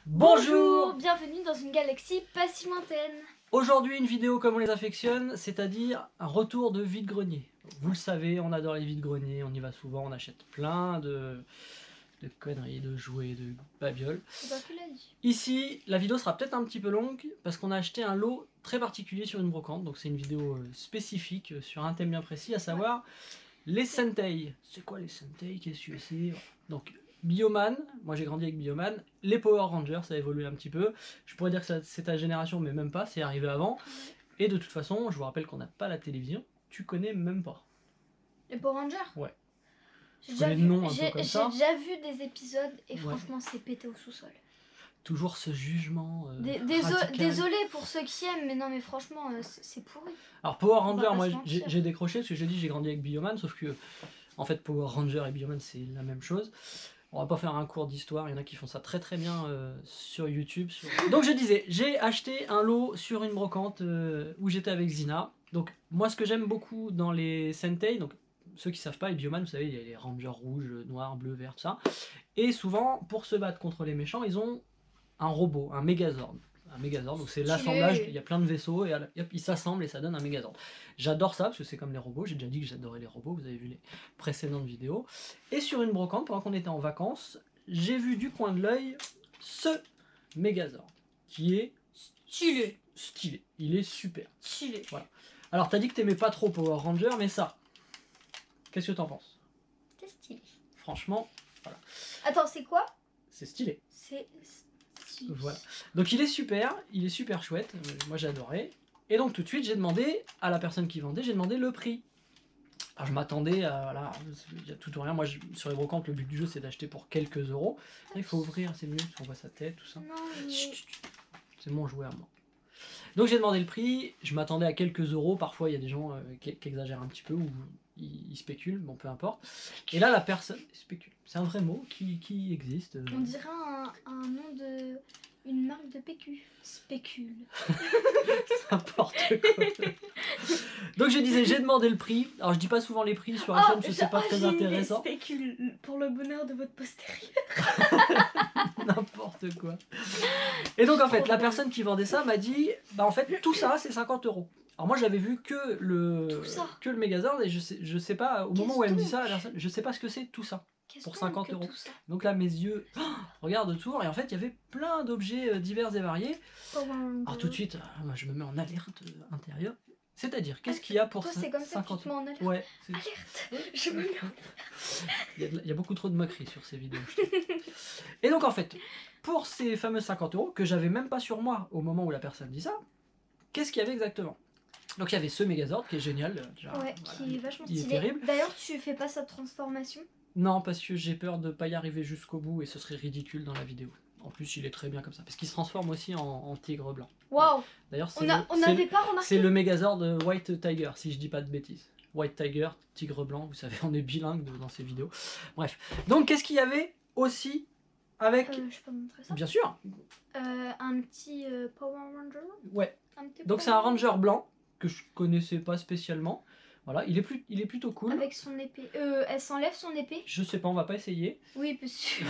Bonjour, bienvenue dans une galaxie pas si lointaine. Aujourd'hui une vidéo comme on les affectionne, c'est-à-dire un retour de vide-grenier. Vous le savez, on adore les vides-greniers, on y va souvent, on achète plein de conneries, de jouets, de babioles. C'est pas qui l'a dit. Ici, la vidéo sera peut-être un petit peu longue parce qu'on a acheté un lot très particulier sur une brocante, donc c'est une vidéo spécifique sur un thème bien précis, à savoir les Sentai. C'est quoi les Sentai? Qu'est-ce que c'est? Donc Bioman, moi j'ai grandi avec Bioman, les Power Rangers, ça a évolué un petit peu, je pourrais dire que c'est ta génération mais même pas, c'est arrivé avant, et de toute façon, je vous rappelle qu'on n'a pas la télévision, tu connais même pas. Les Power Rangers? Ouais. J'ai déjà vu des épisodes et franchement c'est pété au sous-sol. Toujours ce jugement désolé pour ceux qui aiment, mais non mais franchement c'est pourri. Alors Power Ranger, moi j'ai décroché parce que j'ai grandi avec Bioman, sauf que en fait Power Ranger et Bioman c'est la même chose. On va pas faire un cours d'histoire, il y en a qui font ça très très bien sur YouTube. Donc je disais, j'ai acheté un lot sur une brocante où j'étais avec Zina. Donc moi ce que j'aime beaucoup dans les Sentai, donc ceux qui savent pas, les Bioman, vous savez, il y a les Rangers rouges, noirs, bleus, verts, tout ça. Et souvent, pour se battre contre les méchants, ils ont un robot, un Megazord. Un Megazord, donc c'est l'assemblage, il y a plein de vaisseaux et ils s'assemblent et ça donne un Megazord. J'adore ça parce que c'est comme les robots, j'ai déjà dit que j'adorais les robots, vous avez vu les précédentes vidéos. Et sur une brocante, pendant qu'on était en vacances, j'ai vu du coin de l'œil ce Megazord qui est stylé. Il est super. Stylé. Voilà. Alors t'as dit que t'aimais pas trop Power Ranger, mais ça, qu'est-ce que t'en penses? C'est stylé. Franchement, voilà. Attends, c'est quoi? C'est stylé. C'est stylé. Voilà. Donc il est super chouette, moi j'ai adoré. Et donc tout de suite j'ai demandé à la personne qui vendait, j'ai demandé le prix. Alors je m'attendais à, voilà, il y a tout ou rien, moi sur les brocantes le but du jeu c'est d'acheter pour quelques euros. Là, il faut ouvrir, c'est mieux, parce qu'on voit sa tête, tout ça. Non, mais... C'est mon jouet à moi. Donc j'ai demandé le prix, je m'attendais à quelques euros, parfois il y a des gens qui exagèrent un petit peu ou ils spéculent, bon peu importe. Et là la personne spécule, c'est un vrai mot qui existe. On dirait un nom de... une marque de PQ. Spécule. N'importe quoi. Donc je disais, j'ai demandé le prix. Alors je dis pas souvent les prix sur la chaîne, parce que c'est pas très intéressant. Spécule pour le bonheur de votre postérieur. N'importe quoi. Et donc en fait, la personne qui vendait ça m'a dit, bah en fait tout ça c'est 50 euros. Alors moi j'avais vu que le Megazord et je sais pas, au moment où elle me dit ça, la personne, je sais pas ce que c'est tout ça. Pour 50 euros. Donc là mes yeux regardent autour et en fait il y avait plein d'objets divers et variés. Alors tout de suite, moi je me mets en alerte intérieure. C'est-à-dire, qu'est-ce qu'il y a pour 50 euros? C'est comme ça que tu te mets en alerte. Ouais, alerte. Je me mets il y a beaucoup trop de moqueries sur ces vidéos. Et donc en fait, pour ces fameux 50 euros que j'avais même pas sur moi au moment où la personne dit ça, qu'est-ce qu'il y avait exactement? Donc il y avait ce Megazord qui est génial. Déjà, ouais, voilà, qui est vachement stylé. Il est terrible. D'ailleurs, tu fais pas sa transformation? Non, parce que j'ai peur de pas y arriver jusqu'au bout et ce serait ridicule dans la vidéo. En plus, il est très bien comme ça, parce qu'il se transforme aussi en tigre blanc. Waouh! D'ailleurs, on n'avait pas remarqué. C'est le Megazord de White Tiger, si je dis pas de bêtises. White Tiger, tigre blanc, vous savez, on est bilingue dans ces vidéos. Bref. Donc, qu'est-ce qu'il y avait aussi avec... je peux montrer ça? Bien sûr. Un petit Power Ranger. Ouais. Donc, c'est un Ranger blanc que je connaissais pas spécialement. Voilà, il est plutôt cool. Avec son épée. Elle s'enlève son épée? Je sais pas, on va pas essayer. Oui, parce que...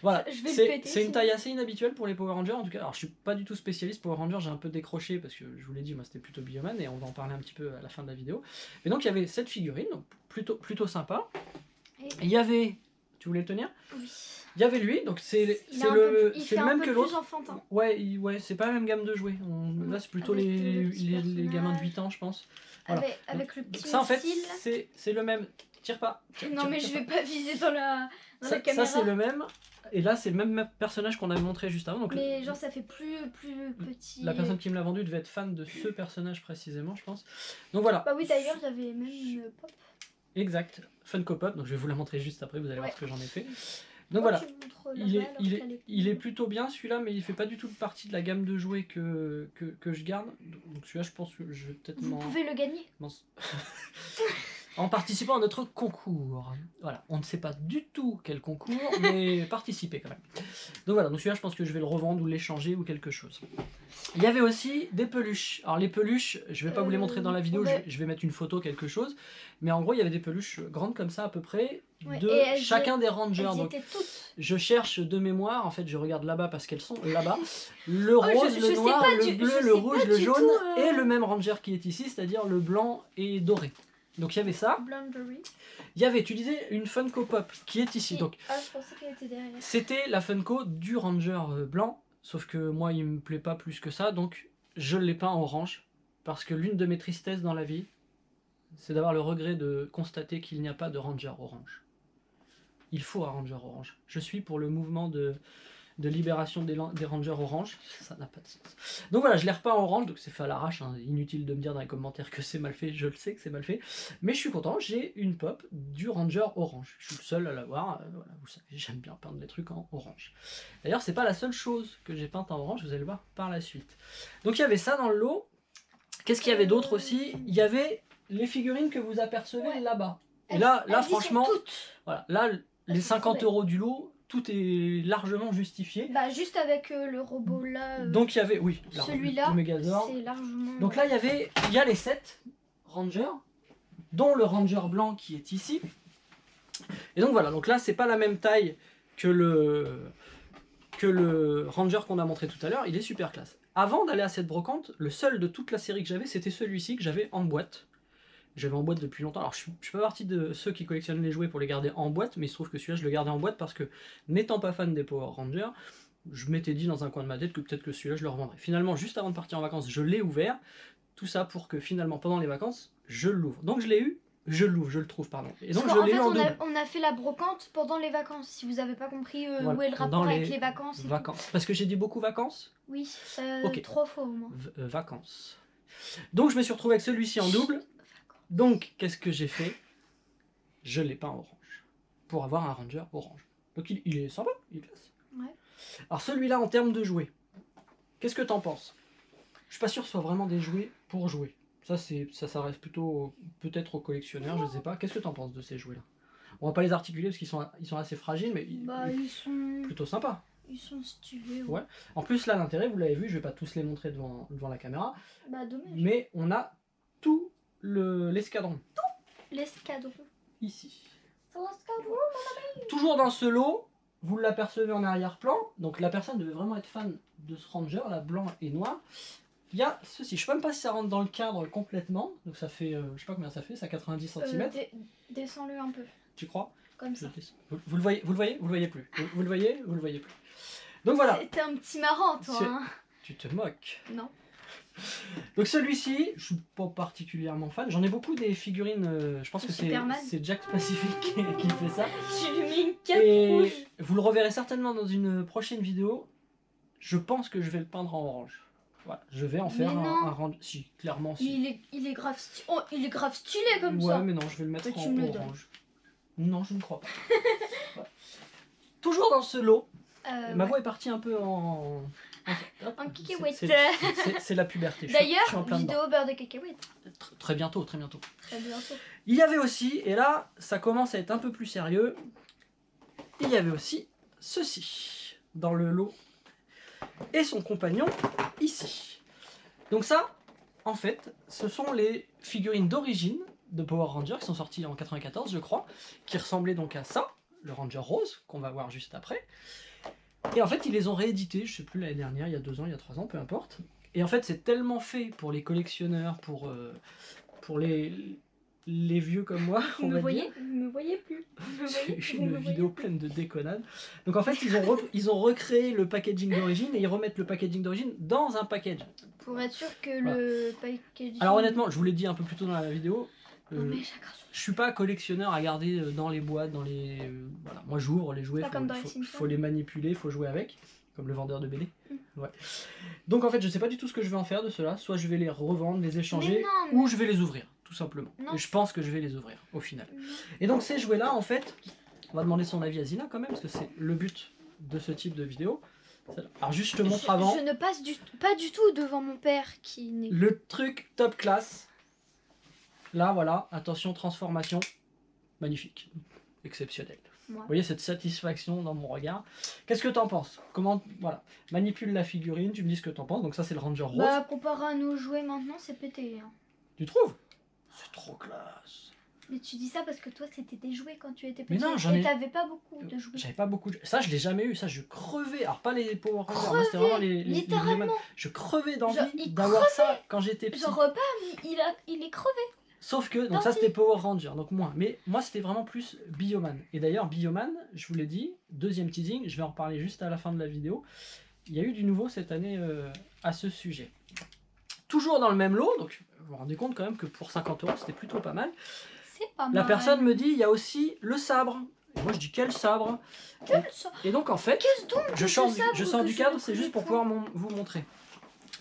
voilà, c'est une taille assez inhabituelle pour les Power Rangers en tout cas. Alors je suis pas du tout spécialiste Power Rangers, j'ai un peu décroché parce que je vous l'ai dit, moi c'était plutôt Bioman et on va en parler un petit peu à la fin de la vidéo. Mais donc il y avait cette figurine, donc plutôt sympa. Il y avait... Tu voulais le tenir? Oui. Il y avait lui, donc c'est le même que l'autre. Ouais, c'est pas la même gamme de jouets. Là c'est plutôt les gamins de 8 ans je pense. Voilà. Avec le petit ça en fait c'est le même. Tire pas. Non mais je vais pas viser dans la caméra. Ça c'est le même. Et là c'est le même personnage qu'on avait montré juste avant. Donc mais genre ça fait plus petit. La personne qui me l'a vendu devait être fan de ce personnage précisément je pense. Donc voilà. Bah oui d'ailleurs j'avais même une pop. Exact. Funko Pop. Donc je vais vous la montrer juste après, vous allez voir ce que j'en ai fait. Donc voilà, il est plutôt bien celui-là, mais il fait pas du tout partie de la gamme de jouets que je garde. Donc celui-là, je pense que je vais peut-être Vous pouvez le gagner. en participant à notre concours. Voilà, on ne sait pas du tout quel concours, mais participer quand même. Donc voilà, donc celui-là je pense que je vais le revendre ou l'échanger ou quelque chose. Il y avait aussi des peluches. Alors les peluches, je vais pas vous les montrer dans la vidéo, ouais. je vais mettre une photo, quelque chose. Mais en gros, il y avait des peluches grandes comme ça à peu près, Ouais, de et chacun des rangers. Elles Donc étaient toutes. je cherche de mémoire, en fait je regarde là-bas parce qu'elles sont là-bas. Le Oh, rose, je le sais noir, pas le du- bleu, je le sais rouge, pas le du jaune tout, et le même ranger qui est ici, c'est-à-dire le blanc et doré. Donc il y avait ça. Blundery. Il y avait, tu disais, une Funko Pop qui est ici. Donc Ah, je pensais qu'elle était derrière. c'était la Funko du ranger blanc, sauf que moi il me plaît pas plus que ça, donc je l'ai peint en orange. Parce que l'une de mes tristesses dans la vie, c'est d'avoir le regret de constater qu'il n'y a pas de ranger orange. Il faut un ranger orange. Je suis pour le mouvement de libération des rangers orange. Ça n'a pas de sens. Donc voilà, je l'ai repeint en orange, donc c'est fait à l'arrache. Hein. Inutile de me dire dans les commentaires que c'est mal fait, je le sais que c'est mal fait. Mais je suis content, j'ai une pop du ranger orange. Je suis le seul à l'avoir. Voilà, vous savez, j'aime bien peindre des trucs en orange. D'ailleurs, c'est pas la seule chose que j'ai peinte en orange, vous allez le voir par la suite. Donc il y avait ça dans le lot. Qu'est-ce qu'il y avait d'autre aussi? Il y avait les figurines que vous apercevez là-bas. Et là Elles y sont franchement, toutes. voilà, là, les sont 50 trop € du lot, tout est largement justifié. Bah, juste avec le robot là. Donc il y avait, oui, celui-là, le Megazord. c'est largement. Donc là, il y a les 7 Rangers, dont le Ranger blanc qui est ici. Et donc voilà, donc là, c'est pas la même taille que le Ranger qu'on a montré tout à l'heure, il est super classe. Avant d'aller à cette brocante, le seul de toute la série que j'avais, c'était celui-ci que j'avais en boîte. J'avais en boîte depuis longtemps. Alors je suis pas partie de ceux qui collectionnent les jouets pour les garder en boîte, mais il se trouve que celui-là je le gardais en boîte parce que, n'étant pas fan des Power Rangers, je m'étais dit dans un coin de ma tête que peut-être que celui-là je le revendrais. Finalement, juste avant de partir en vacances, je l'ai ouvert. Tout ça pour que finalement, pendant les vacances, je l'ouvre. Donc je l'ai eu, je l'ouvre, je le trouve, pardon. Et donc je l'ai eu en double. On a fait la brocante pendant les vacances, si vous avez pas compris Voilà, où est le rapport pendant avec les vacances. Et vacances. Parce que j'ai dit beaucoup vacances. tout. Oui, Ok. 3 fois au moins. Vacances. Donc je me suis retrouvé avec celui-ci en double. Donc qu'est-ce que j'ai fait? Je l'ai peint en orange. Pour avoir un Ranger orange. Donc il est sympa, il est classe. Ouais. Alors celui-là en termes de jouets, qu'est-ce que t'en penses? Je suis pas sûr que ce soit vraiment des jouets pour jouer. Ça reste plutôt peut-être aux collectionneurs, je sais pas. Qu'est-ce que t'en penses de ces jouets-là? On va pas les articuler parce qu'ils sont assez fragiles, mais ils sont plutôt sympas. Ils sont stylés. Ouais. En plus là l'intérêt, vous l'avez vu, je vais pas tous les montrer devant la caméra. Bah dommage. Mais on a tout l'escadron. L'escadron. Ici. C'est l'escadron. Toujours dans ce lot, vous l'apercevez en arrière-plan. Donc la personne devait vraiment être fan de ce Ranger, là, blanc et noir. Il y a ceci. Je sais même pas si ça rentre dans le cadre complètement. Donc ça fait, je sais pas combien ça fait, ça 90 cm. Descends-le un peu. Tu crois? Comme ça. Vous le voyez? Vous le voyez plus. Vous le voyez? Vous le voyez plus. Donc voilà. C'était un petit marrant, toi. Hein. Tu te moques. Non. Donc celui-ci, je suis pas particulièrement fan. J'en ai beaucoup des figurines. Je pense que c'est Jack Pacific qui fait ça. Tu lui mets une cape rouge. Vous le reverrez certainement dans une prochaine vidéo. Je pense que je vais le peindre en orange. Voilà, je vais en faire un Ranger. Si, clairement, si. Mais il est grave stylé. Oh, il est grave stylé comme ça. Ouais, mais non, je vais le mettre Toi, en orange. Non, je ne crois pas. Ouais. Toujours dans ce lot. Ma voix est partie un peu en cacahuète. C'est la puberté. D'ailleurs, vidéo beurre de cacahuète. Très bientôt, très bientôt. Très bientôt. Il y avait aussi, et là, ça commence à être un peu plus sérieux, il y avait aussi ceci dans le lot et son compagnon ici. Donc ça, en fait, ce sont les figurines d'origine de Power Rangers qui sont sorties en 94, je crois, qui ressemblaient donc à ça, le Ranger rose, qu'on va voir juste après. Et en fait, ils les ont réédités, je sais plus, l'année dernière, il y a 2 ans, il y a 3 ans, peu importe. Et en fait, c'est tellement fait pour les collectionneurs, pour les vieux comme moi, Vous me voyez plus. C'est une vidéo pleine de déconnades. Donc en fait, ils ont recréé le packaging d'origine et ils remettent le packaging d'origine dans un package. Pour être sûr que le packaging... Alors honnêtement, je vous l'ai dit un peu plus tôt dans la vidéo, je suis pas collectionneur à garder dans les boîtes, dans les... voilà. Moi j'ouvre les jouets, faut les manipuler, faut jouer avec, comme le vendeur de BD. Ouais. Donc en fait, je sais pas du tout ce que je vais en faire de cela, soit je vais les revendre, les échanger, ou je vais les ouvrir, tout simplement. Et je pense que je vais les ouvrir, au final. Et donc ces jouets-là, en fait, on va demander son avis à Zina quand même, parce que c'est le but de ce type de vidéo. Alors juste je te montre avant. Je ne passe pas du tout devant mon père qui n'est... Le truc top classe. là, voilà, attention, transformation, magnifique, exceptionnel. Ouais. Vous voyez cette satisfaction dans mon regard. Qu'est-ce que t'en penses? Comment, voilà, manipule la figurine, tu me dis ce que t'en penses. Donc ça, c'est le Ranger rose. Bah, comparé à nos jouets maintenant, c'est pété. Hein. Tu trouves? C'est trop classe. Mais tu dis ça parce que toi, c'était des jouets quand tu étais petit. Mais non, j'en ai... Et t'avais pas beaucoup de jouets. J'avais pas beaucoup de... Ça, je l'ai jamais eu. Ça, je crevais. Alors, pas les Power Rangers. Crevé, C'était vraiment les littéralement. Bioman. Je crevais Genre, d'envie il d'avoir ça quand j'étais petit. Genre, bam, il est crevé. Sauf que, donc ça, c'était Power Ranger, donc moins. Mais moi, c'était vraiment plus Bioman. Et d'ailleurs, Bioman, je vous l'ai dit, deuxième teasing, je vais en reparler juste à la fin de la vidéo. Il y a eu du nouveau cette année à ce sujet. Toujours dans le même lot, donc vous vous rendez compte quand même que pour 50 €, c'était plutôt pas mal. C'est pas mal. La personne me dit, il y a aussi le sabre. Et moi, je dis, quel sabre? Et donc, en fait, Qu'est-ce donc je sors du cadre, c'est juste pour pouvoir vous montrer.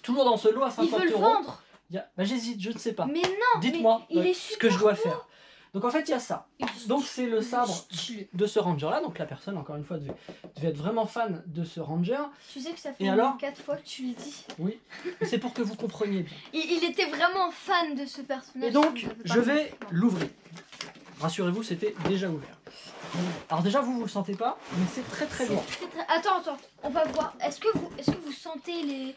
Toujours dans ce lot à 50 €. Ils veulent vendre. Bah, j'hésite, je ne sais pas. Mais non, dites-moi il est ce que je dois faire. Donc en fait, il y a ça. Donc c'est le sabre stylé. de ce Ranger-là. Donc la personne, encore une fois, devait être vraiment fan de ce Ranger. Tu sais que ça fait Et alors 4 fois que tu le dis. Oui, c'est pour que vous compreniez bien. Il était vraiment fan de ce personnage. Et donc, je vais l'ouvrir. Rassurez-vous, c'était déjà ouvert. Alors déjà, vous le sentez pas, mais c'est très très lourd. Attends, on va voir. Est-ce que vous sentez les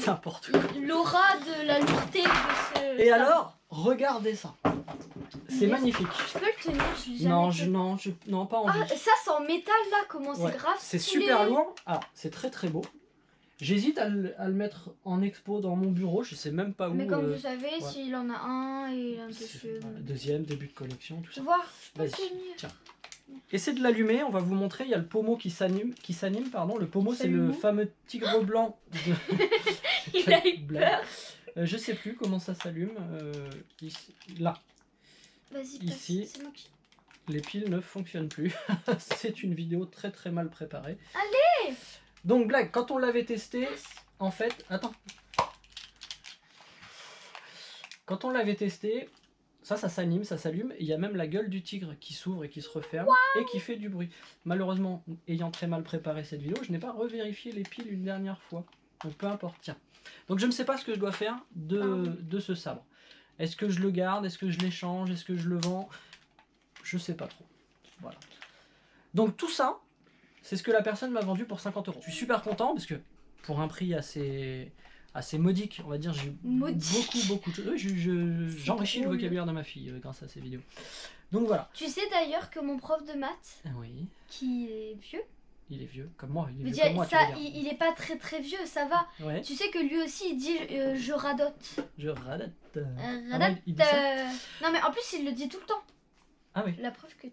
N'importe quoi. l'aura de la lourdeur de ce... Et alors, regardez ça. C'est magnifique. Je peux le tenir, je l'ai jamais fait. Non, pas envie. Ah, ça c'est en métal là, comment Ouais, c'est grave. c'est stylé. super lourd. Alors, c'est très très beau. J'hésite à le mettre en expo dans mon bureau, je sais même pas où. Mais comme vous savez, ouais. s'il en a un et un dessus. Voilà, deuxième, début de collection, tout Tu ça. vois, je peux le Vas-y, tenir. tiens. Essayez de l'allumer, on va vous montrer, il y a le pommeau qui s'anime, pardon. Le pommeau, c'est le fameux tigre blanc de... Il a eu peur. Je sais plus comment ça s'allume. Ici, là. Vas-y, ici. c'est moi qui... Les piles ne fonctionnent plus. C'est une vidéo très très mal préparée. Allez! Donc blague, quand on l'avait testé, en fait... Attends. Quand on l'avait testé... Ça s'anime, ça s'allume, et il y a même la gueule du tigre qui s'ouvre et qui se referme, et qui fait du bruit. Malheureusement, ayant très mal préparé cette vidéo, je n'ai pas revérifié les piles une dernière fois. Donc peu importe, tiens. Donc je ne sais pas ce que je dois faire de ce sabre. Est-ce que je le garde? Est-ce que je l'échange? Est-ce que je le vends? Je sais pas trop. Voilà. Donc tout ça, c'est ce que la personne m'a vendu pour 50 €. Je suis super content, parce que pour un prix assez modique, on va dire, j'ai beaucoup de choses. Oui, j'enrichis le vocabulaire de ma fille grâce à ces vidéos. Donc voilà. Tu sais d'ailleurs que mon prof de maths, oui. qui est vieux, il est vieux, comme moi. Il est vieux dire, comme moi, ça, il est pas très vieux, ça va. Ouais. Tu sais que lui aussi il dit je radote. Je radote. Radote. Il dit ça Non mais en plus il le dit tout le temps. Ah oui. La preuve que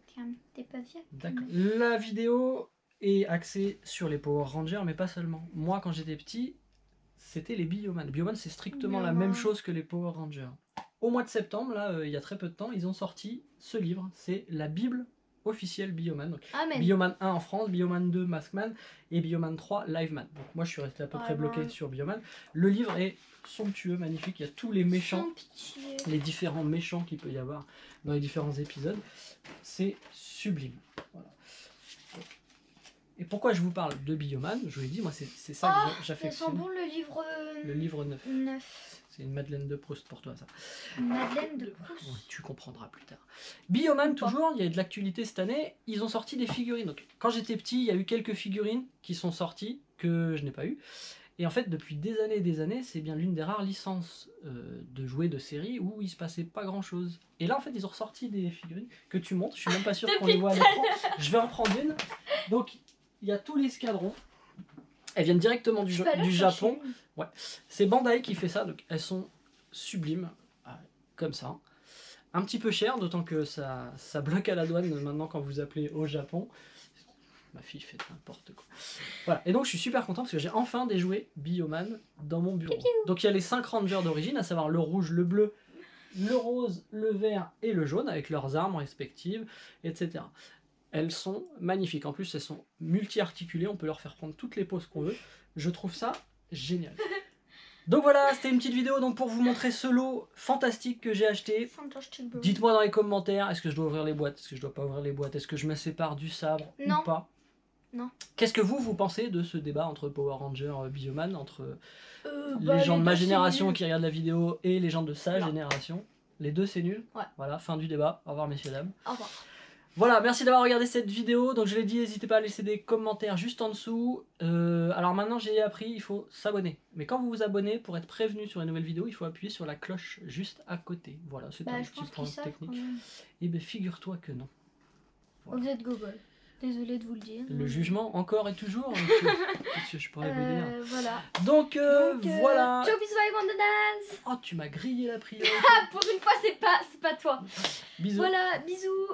t'es pas vieux. D'accord. La vidéo est axée sur les Power Rangers, mais pas seulement. Moi, quand j'étais petit, c'était les Bioman. Bioman, c'est strictement la même chose que les Power Rangers. Au mois de septembre, là, il y a très peu de temps, ils ont sorti ce livre. C'est la Bible officielle Bioman. Donc, Bioman 1 en France, Bioman 2 Maskman et Bioman 3 Liveman. Donc moi, je suis resté à peu près bloqué sur Bioman. Le livre est somptueux, magnifique. Il y a tous les méchants, les différents méchants qu'il peut y avoir dans les différents épisodes. C'est sublime. Voilà. Et pourquoi je vous parle de Bioman? Je vous l'ai dit, moi c'est ça que j'affectionne. Ça sent bon le livre 9. C'est une Madeleine de Proust pour toi, ça. Une Madeleine de Proust. Ouais, tu comprendras plus tard. Bioman, toujours, il y a de l'actualité cette année. Ils ont sorti des figurines. Donc, quand j'étais petit, il y a eu quelques figurines qui sont sorties que je n'ai pas eu. Et en fait, depuis des années, c'est bien l'une des rares licences de jouets de série où il se passait pas grand-chose. Et là, en fait, ils ont ressorti des figurines que tu montres. Je suis même pas sûr qu'on les voit à l'écran. Je vais en prendre une. Donc, il y a tout l'escadron. Elles viennent directement du Japon. Ouais. C'est Bandai qui fait ça, donc elles sont sublimes, comme ça. Un petit peu cher, d'autant que ça bloque à la douane maintenant quand vous appelez au Japon. Ma fille fait n'importe quoi. Voilà, et donc je suis super content parce que j'ai enfin des jouets Bioman dans mon bureau. Donc il y a les 5 Rangers d'origine, à savoir le rouge, le bleu, le rose, le vert et le jaune, avec leurs armes respectives, etc. Elles sont magnifiques. En plus, elles sont multi-articulées. On peut leur faire prendre toutes les poses qu'on veut. Je trouve ça génial. Donc voilà, c'était une petite vidéo donc pour vous montrer ce lot fantastique que j'ai acheté. Dites-moi dans les commentaires, est-ce que je dois ouvrir les boîtes? Est-ce que je dois pas ouvrir les boîtes? Est-ce que je me sépare du sabre ou pas? Non. Qu'est-ce que vous pensez de ce débat entre Power Ranger Bioman, entre les gens de ma génération qui regardent la vidéo et les gens de sa génération? Les deux, c'est nul. Ouais. Voilà, fin du débat. Au revoir, messieurs, dames. Au revoir. Voilà, merci d'avoir regardé cette vidéo. Donc je l'ai dit, n'hésitez pas à laisser des commentaires juste en dessous. Alors maintenant j'ai appris, il faut s'abonner. Mais quand vous vous abonnez, pour être prévenu sur les nouvelles vidéos, il faut appuyer sur la cloche juste à côté. Voilà, c'est un Je petit pense point qu'ils savent quand technique. même. Et bien figure-toi que non. Voilà. Vous êtes gogol. Désolée de vous le dire. Le jugement encore et toujours. Qu'est-ce que je pourrais vous dire? Voilà. Donc, voilà. Ciao, bisous, bye, bananas. Oh, tu m'as grillé la prière. Pour une fois, c'est pas toi. Bisous. Voilà, bisous.